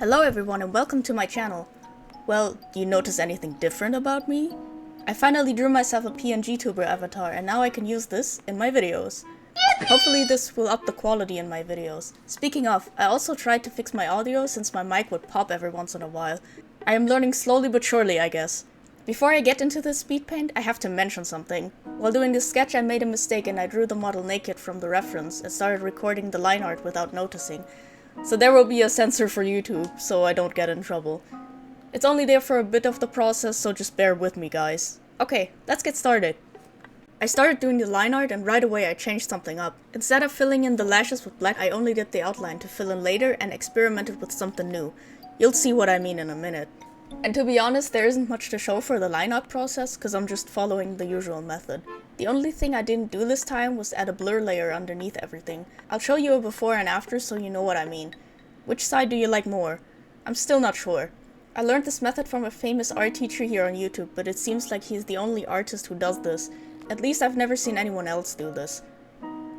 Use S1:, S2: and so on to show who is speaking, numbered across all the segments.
S1: Hello everyone and welcome to my channel. Well, do you notice anything different about me? I finally drew myself a PNG tuber avatar and now I can use this in my videos. Hopefully this will up the quality in my videos. Speaking of, I also tried to fix my audio since my mic would pop every once in a while. I am learning slowly but surely, I guess. Before I get into this speed paint, I have to mention something. While doing this sketch I made a mistake and I drew the model naked from the reference and started recording the line art without noticing. So there will be a censor for YouTube, so I don't get in trouble. It's only there for a bit of the process, so just bear with me guys. Okay, let's get started. I started doing the line art and right away I changed something up. Instead of filling in the lashes with black, I only did the outline to fill in later and experimented with something new. You'll see what I mean in a minute. And to be honest, there isn't much to show for the line art process, cause I'm just following the usual method. The only thing I didn't do this time was add a blur layer underneath everything. I'll show you a before and after so you know what I mean. Which side do you like more? I'm still not sure. I learned this method from a famous art teacher here on YouTube, but it seems like he's the only artist who does this. At least I've never seen anyone else do this.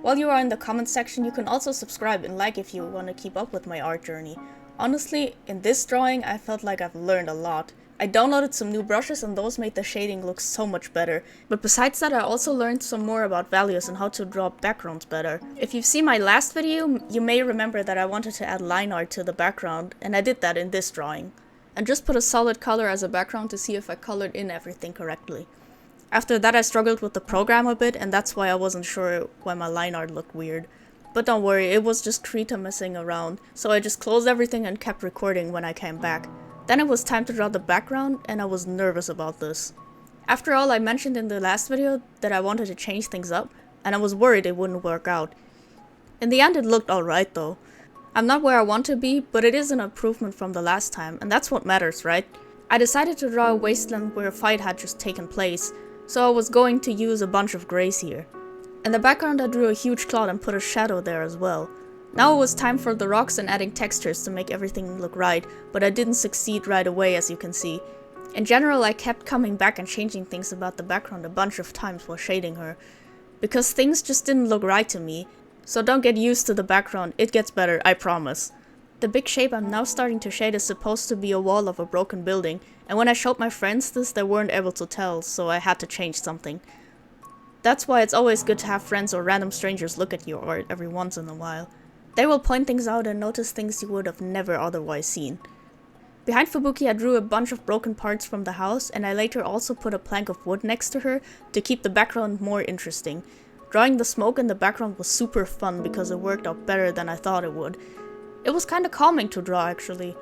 S1: While you are in the comments section, you can also subscribe and like if you want to keep up with my art journey. Honestly, in this drawing I felt like I've learned a lot. I downloaded some new brushes and those made the shading look so much better. But besides that I also learned some more about values and how to draw backgrounds better. If you've seen my last video, you may remember that I wanted to add line art to the background, and I did that in this drawing. And just put a solid color as a background to see if I colored in everything correctly. After that I struggled with the program a bit, and that's why I wasn't sure why my line art looked weird. But don't worry, it was just Krita messing around, so I just closed everything and kept recording when I came back. Then it was time to draw the background, and I was nervous about this. After all, I mentioned in the last video that I wanted to change things up, and I was worried it wouldn't work out. In the end it looked alright though. I'm not where I want to be, but it is an improvement from the last time, and that's what matters, right? I decided to draw a wasteland where a fight had just taken place, so I was going to use a bunch of grays here. In the background I drew a huge cloud and put a shadow there as well. Now it was time for the rocks and adding textures to make everything look right, but I didn't succeed right away as you can see. In general I kept coming back and changing things about the background a bunch of times while shading her, because things just didn't look right to me, so don't get used to the background, it gets better, I promise. The big shape I'm now starting to shade is supposed to be a wall of a broken building, and when I showed my friends this they weren't able to tell, so I had to change something. That's why it's always good to have friends or random strangers look at your art every once in a while. They will point things out and notice things you would have never otherwise seen. Behind Fubuki I drew a bunch of broken parts from the house, and I later also put a plank of wood next to her to keep the background more interesting. Drawing the smoke in the background was super fun because it worked out better than I thought it would. It was kinda calming to draw actually.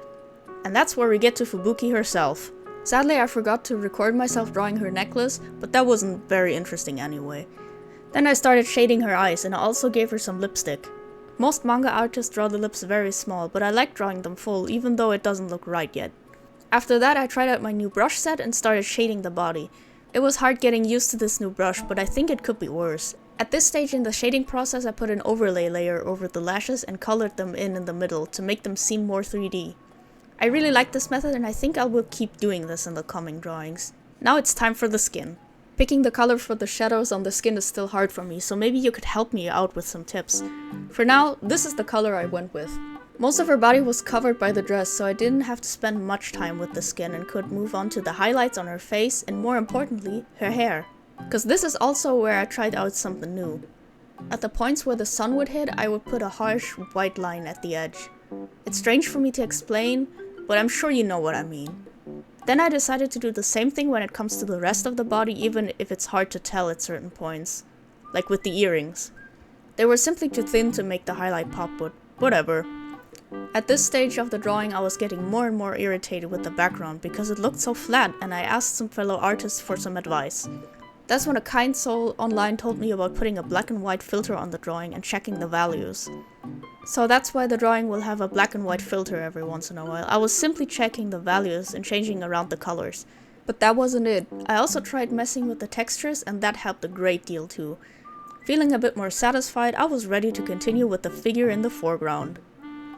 S1: And that's where we get to Fubuki herself. Sadly I forgot to record myself drawing her necklace, but that wasn't very interesting anyway. Then I started shading her eyes and I also gave her some lipstick. Most manga artists draw the lips very small, but I like drawing them full even though it doesn't look right yet. After that I tried out my new brush set and started shading the body. It was hard getting used to this new brush, but I think it could be worse. At this stage in the shading process I put an overlay layer over the lashes and colored them in the middle to make them seem more 3D. I really like this method and I think I will keep doing this in the coming drawings. Now it's time for the skin. Picking the color for the shadows on the skin is still hard for me, so maybe you could help me out with some tips. For now, this is the color I went with. Most of her body was covered by the dress, so I didn't have to spend much time with the skin and could move on to the highlights on her face and more importantly, her hair. Cause this is also where I tried out something new. At the points where the sun would hit, I would put a harsh white line at the edge. It's strange for me to explain, but I'm sure you know what I mean. Then I decided to do the same thing when it comes to the rest of the body, even if it's hard to tell at certain points. Like with the earrings. They were simply too thin to make the highlight pop, but whatever. At this stage of the drawing I was getting more and more irritated with the background because it looked so flat, and I asked some fellow artists for some advice. That's when a kind soul online told me about putting a black and white filter on the drawing and checking the values. So that's why the drawing will have a black and white filter every once in a while. I was simply checking the values and changing around the colors. But that wasn't it. I also tried messing with the textures and that helped a great deal too. Feeling a bit more satisfied, I was ready to continue with the figure in the foreground.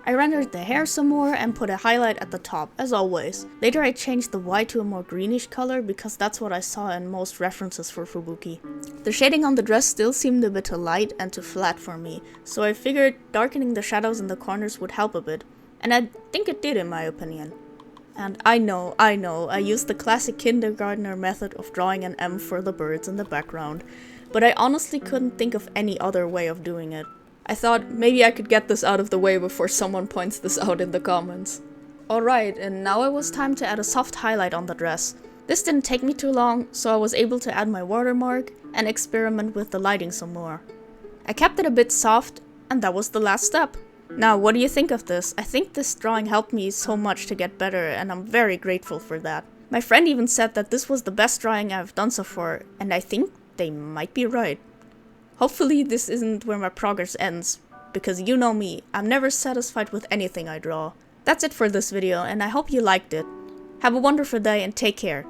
S1: I rendered the hair some more and put a highlight at the top, as always. Later I changed the white to a more greenish color because that's what I saw in most references for Fubuki. The shading on the dress still seemed a bit too light and too flat for me, so I figured darkening the shadows in the corners would help a bit. And I think it did in my opinion. And I know, I used the classic kindergartner method of drawing an M for the birds in the background, but I honestly couldn't think of any other way of doing it. I thought maybe I could get this out of the way before someone points this out in the comments. Alright, and now it was time to add a soft highlight on the dress. This didn't take me too long, so I was able to add my watermark and experiment with the lighting some more. I kept it a bit soft, and that was the last step. Now, what do you think of this? I think this drawing helped me so much to get better, and I'm very grateful for that. My friend even said that this was the best drawing I've done so far, and I think they might be right. Hopefully this isn't where my progress ends, because you know me, I'm never satisfied with anything I draw. That's it for this video, and I hope you liked it. Have a wonderful day and take care.